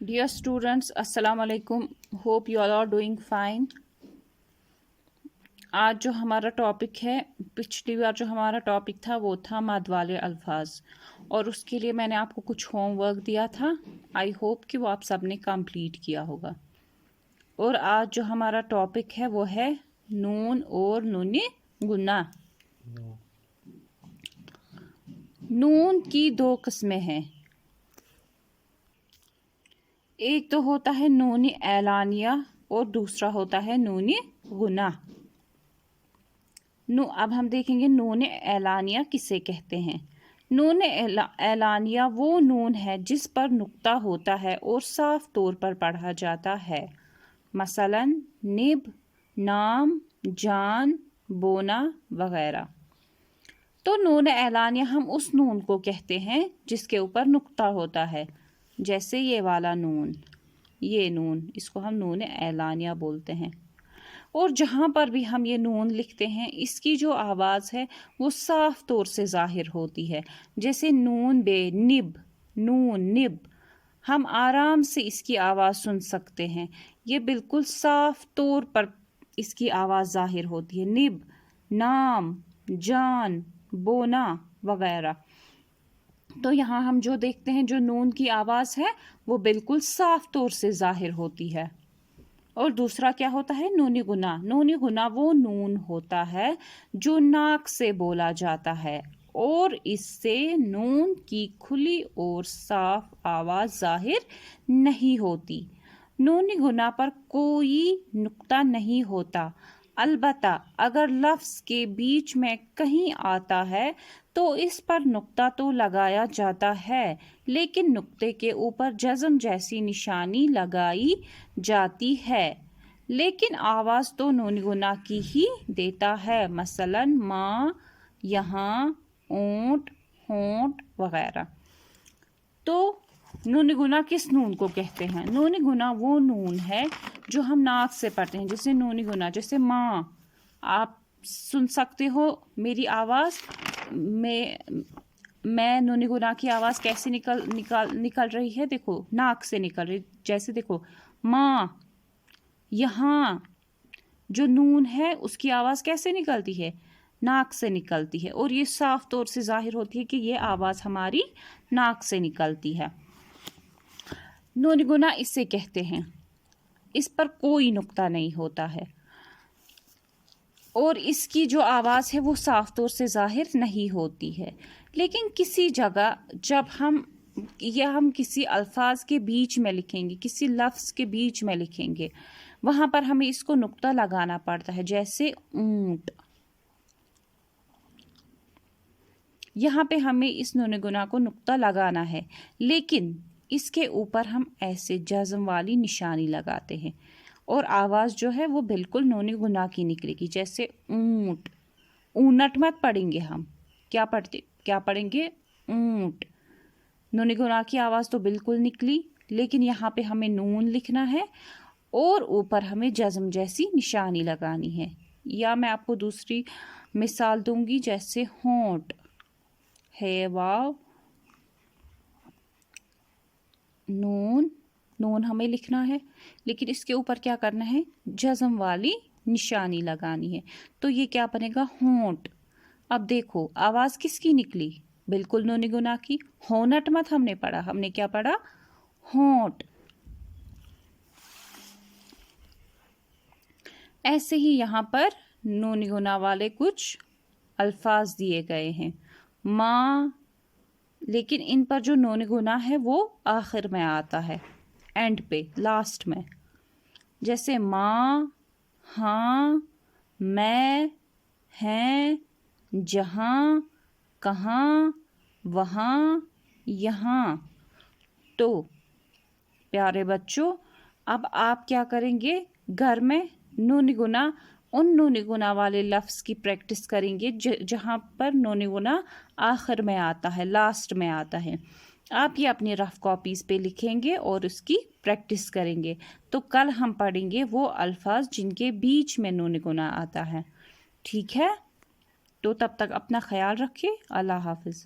Dear students, Assalamu alaikum. Hope you all are doing fine. आज जो हमारा topic है, पिछली बार जो हमारा टॉपिक था वो था मद वाले अल्फाज, और उसके लिए मैंने आपको कुछ होमवर्क दिया था. आई होप कि वो आप सब ने कंप्लीट किया होगा. और आज जो हमारा टॉपिक है वो है नून और नूनी गुना. नून की दो किस्में हैं. एक तो होता है नूनी ऐलानिया और दूसरा होता है नूनी गुना. अब हम देखेंगे नून ऐलानिया किसे कहते हैं. नून ऐलानिया वो नून है जिस पर नुक्ता होता है और साफ तौर पर पढ़ा जाता है. मसलन निब, नाम, जान, बोना वगैरह. तो नून ऐलानिया हम उस नून को कहते हैं जिसके ऊपर नुक्ता होता है. जैसे ये वाला नून, ये नून, इसको हम नून ऐलानिया बोलते हैं. और जहाँ पर भी हम ये नून लिखते हैं इसकी जो आवाज़ है वो साफ तौर से ज़ाहिर होती है. जैसे नून बे निब, नून निब, हम आराम से इसकी आवाज़ सुन सकते हैं. ये बिल्कुल साफ तौर पर इसकी आवाज़ ज़ाहिर होती है. निब, नाम, जान, बोना वगैरह. तो यहाँ हम जो देखते हैं जो नून की आवाज़ है वो बिल्कुल साफ तौर से ज़ाहिर होती है. और दूसरा क्या होता है नूनी गुना. नूनी गुना वो नून होता है जो नाक से बोला जाता है और इससे नून की खुली और साफ आवाज़ ज़ाहिर नहीं होती. नूनी गुना पर कोई नुक्ता नहीं होता. अलबत्ता अगर लफ्ज़ के बीच में कहीं आता है तो इस पर नुक्ता तो लगाया जाता है, लेकिन नुक्ते के ऊपर जज़म जैसी निशानी लगाई जाती है. लेकिन आवाज़ तो नूनी गुना की ही देता है. मसलन माँ, यहाँ, ऊँट, होंठ वगैरह. तो नूनी गुना किस नून को कहते हैं. नूनी गुना वो नून है जो हम नाक से पढ़ते हैं. जैसे नूनी गुना, जैसे माँ, आप सुन सकते हो मेरी आवाज़ में. मैं नूनी गुना की आवाज़ कैसे निकल रही है. देखो नाक से निकल रही. जैसे देखो माँ, यहाँ जो नून है उसकी आवाज़ कैसे निकलती है, नाक से निकलती है. और ये साफ तौर से ज़ाहिर होती है कि ये आवाज़ हमारी नाक से निकलती है. नूनी गुना इसे कहते हैं. इस पर कोई नुक्ता नहीं होता है और इसकी जो आवाज़ है वो साफ तौर से ज़ाहिर नहीं होती है. लेकिन किसी जगह जब हम किसी अल्फाज के बीच में लिखेंगे, किसी लफ्ज़ के बीच में लिखेंगे, वहाँ पर हमें इसको नुक्ता लगाना पड़ता है. जैसे ऊँट, यहाँ पे हमें इस नून गुना को नुक्ता लगाना है, लेकिन इसके ऊपर हम ऐसे जज़म वाली निशानी लगाते हैं और आवाज़ जो है वो बिल्कुल नूनी गुना की निकलेगी. जैसे ऊँट, ऊनट मत पढ़ेंगे हम. क्या पढ़ेंगे ऊँट. नूनी गुना की आवाज़ तो बिल्कुल निकली, लेकिन यहाँ पे हमें नून लिखना है और ऊपर हमें जज़म जैसी निशानी लगानी है. या मैं आपको दूसरी मिसाल दूंगी. जैसे होंठ है, वाव, नून, नून हमें लिखना है, लेकिन इसके ऊपर क्या करना है, जज़म वाली निशानी लगानी है. तो ये क्या बनेगा, होंठ. अब देखो आवाज़ किसकी निकली, बिल्कुल नूनी गुना की. होनट मत हमने पढ़ा, हमने क्या पढ़ा, होंठ. ऐसे ही यहाँ पर नूनी गुना वाले कुछ अल्फाज दिए गए हैं. माँ, लेकिन इन पर जो नून गुना है वो आखिर में आता है, एंड पे, लास्ट में. जैसे माँ, हाँ, मैं, हैं, जहाँ, कहाँ, वहाँ, यहाँ. तो प्यारे बच्चों, अब आप क्या करेंगे, घर में नूनी गुना, उन नूनी गुना वाले लफ्ज़ की प्रैक्टिस करेंगे जहाँ पर नूनी गुना आखिर में आता है, लास्ट में आता है. आप ये अपनी रफ कॉपीज़ पे लिखेंगे और उसकी प्रैक्टिस करेंगे. तो कल हम पढ़ेंगे वो अल्फाज जिनके बीच में नूनी गुना आता है. ठीक है, तो तब तक अपना ख्याल रखिए. अल्लाह हाफिज़.